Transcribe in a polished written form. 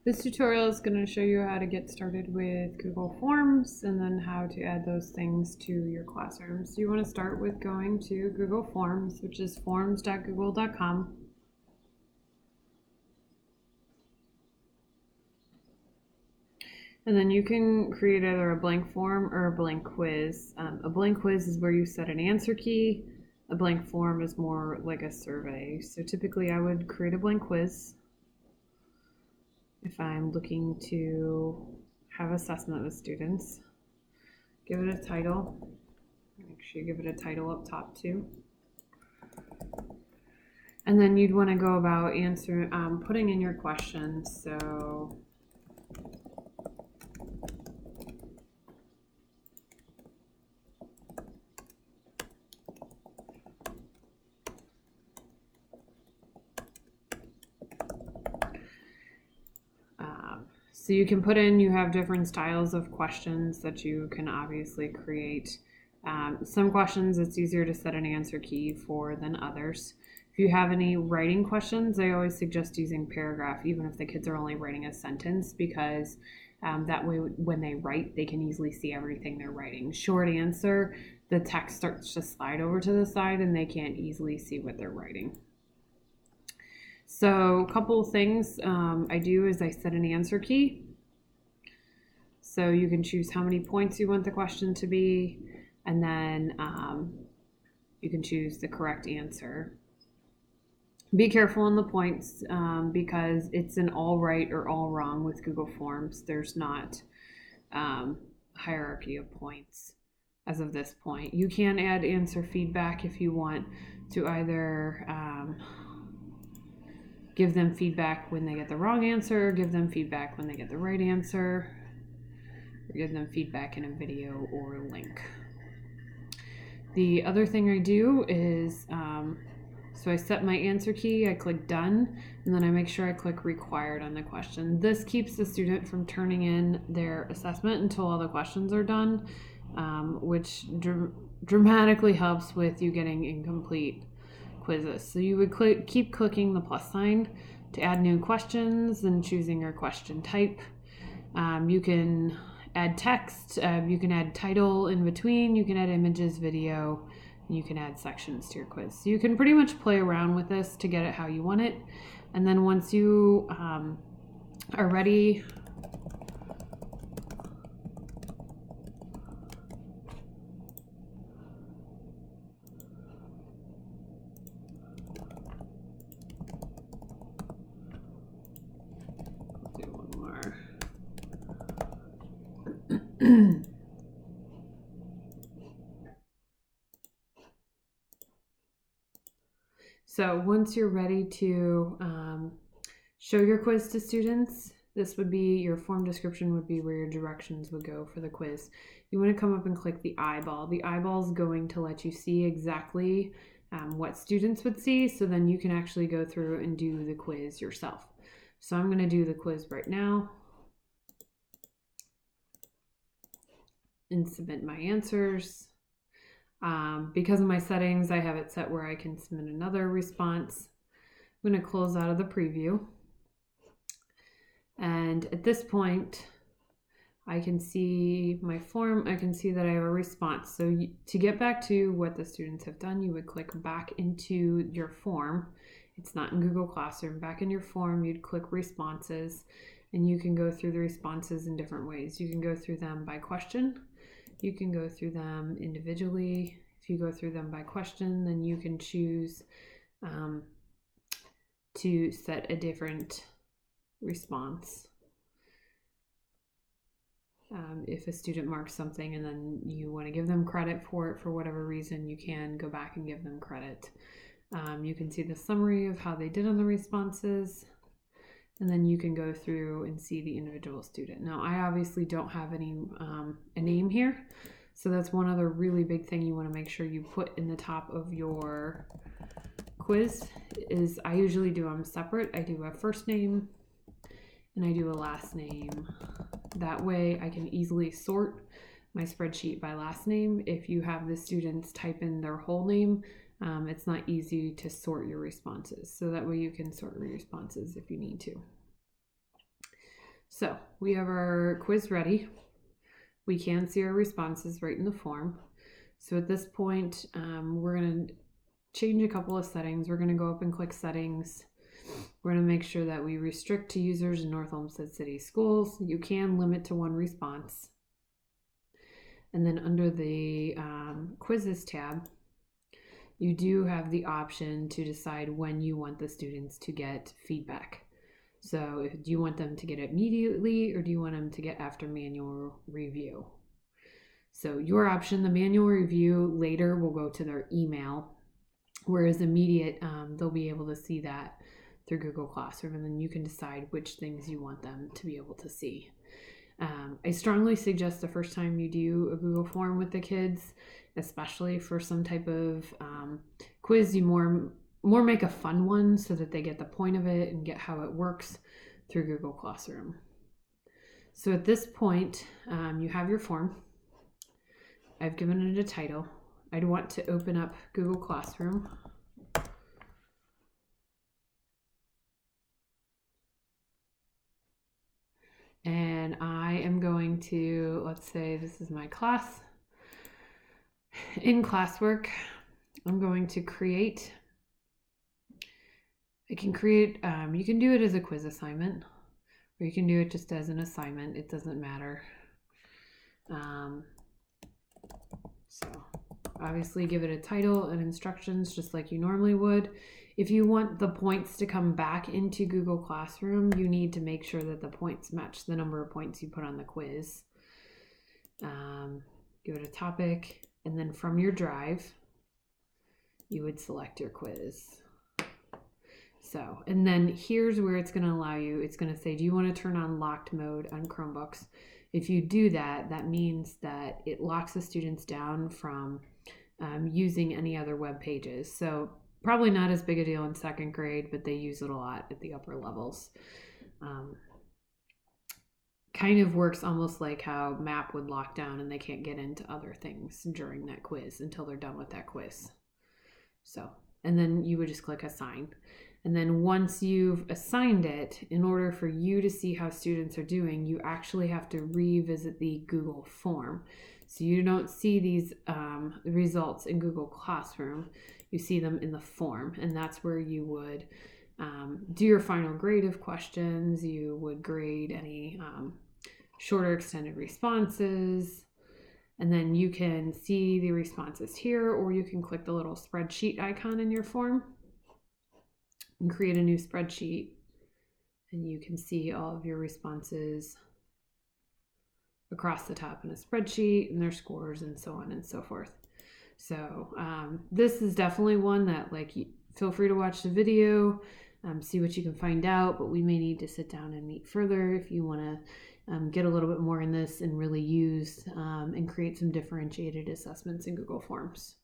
This tutorial is going to show you how to get started with Google Forms and then how to add those things to your classroom. So you want to start with going to Google Forms, which is forms.google.com. And then you can create either a blank form or a blank quiz. A blank quiz is where you set an answer key. A blank form is more like a survey. So typically I would create a blank quiz if I'm looking to have assessment with students. Give it a title. Make sure you give it a title up top too. And then you'd want to go about putting in your questions. So So you can put in, you have different styles of questions that you can obviously create. Some questions it's easier to set an answer key for than others. If you have any writing questions, I always suggest using paragraph, even if the kids are only writing a sentence, because that way when they write, they can easily see everything they're writing. Short answer, the text starts to slide over to the side and they can't easily see what they're writing. So a couple of things I do is I set an answer key. So you can choose how many points you want the question to be, and then you can choose the correct answer. Be careful on the points because it's an all right or all wrong with Google Forms. There's not hierarchy of points as of this point. You can add answer feedback if you want to either give them feedback when they get the wrong answer, give them feedback when they get the right answer, or give them feedback in a video or a link. The other thing I do is, so I set my answer key, I click done, and then I make sure I click required on the question. This keeps the student from turning in their assessment until all the questions are done, which dramatically helps with you getting incomplete quizzes. So you would keep clicking the plus sign to add new questions and choosing your question type. You can add text, you can add title in between, you can add images, video, and you can add sections to your quiz. So you can pretty much play around with this to get it how you want it. And then once you are ready, so once you're ready to show your quiz to students, this would be, your form description would be where your directions would go for the quiz. You want to come up and click the eyeball. The eyeball is going to let you see exactly what students would see, so then you can actually go through and do the quiz yourself. So I'm going to do the quiz right now and submit my answers. Because of my settings, I have it set where I can submit another response. I'm going to close out of the preview. And at this point, I can see my form. I can see that I have a response. So to get back to what the students have done, you would click back into your form. It's not in Google Classroom. Back in your form, you'd click responses, and you can go through the responses in different ways. You can go through them by question. You can go through them individually. If you go through them by question, then you can choose to set a different response. If a student marks something and then you want to give them credit for it for whatever reason, you can go back and give them credit. You can see the summary of how they did on the responses. And then you can go through and see the individual student. Now, I obviously don't have a name here. So that's one other really big thing you want to make sure you put in the top of your quiz is, I usually do them separate. I do a first name and I do a last name. That way I can easily sort my spreadsheet by last name. If you have the students type in their whole name, it's not easy to sort your responses. So that way you can sort your responses if you need to. So we have our quiz ready. We can see our responses right in the form. So at this point, we're going to change a couple of settings. We're going to go up and click settings. We're going to make sure that we restrict to users in North Olmsted City Schools. You can limit to one response. And then under the quizzes tab, you do have the option to decide when you want the students to get feedback. So do you want them to get it immediately, or do you want them to get after manual review? So your option, the manual review later will go to their email, whereas immediate, they'll be able to see that through Google Classroom, and then you can decide which things you want them to be able to see. I strongly suggest the first time you do a Google form with the kids, especially for some type of quiz, you more make a fun one so that they get the point of it and get how it works through Google Classroom. So at this point, you have your form. I've given it a title. I'd want to open up Google Classroom. And I am going to, let's say this is my class. In classwork, I'm going to create, you can do it as a quiz assignment, or you can do it just as an assignment. It doesn't matter. So obviously give it a title and instructions just like you normally would. If you want the points to come back into Google Classroom, you need to make sure that the points match the number of points you put on the quiz. Give it a topic, and then from your drive, you would select your quiz. So, and then here's where it's going to allow you, it's going to say, do you want to turn on locked mode on Chromebooks? If you do that, that means that it locks the students down from using any other web pages. So probably not as big a deal in second grade, but they use it a lot at the upper levels. Kind of works almost like how MAP would lock down and they can't get into other things during that quiz until they're done with that quiz. So, and then you would just click assign. And then once you've assigned it, in order for you to see how students are doing, you actually have to revisit the Google form. So you don't see these results in Google Classroom. You see them in the form, and that's where you would do your final grade of questions. You would grade any shorter extended responses, and then you can see the responses here, or you can click the little spreadsheet icon in your form and create a new spreadsheet, and you can see all of your responses across the top in a spreadsheet and their scores and so on and so forth. So this is definitely one that, like, feel free to watch the video, see what you can find out, but we may need to sit down and meet further if you want to get a little bit more in this and really use and create some differentiated assessments in Google Forms.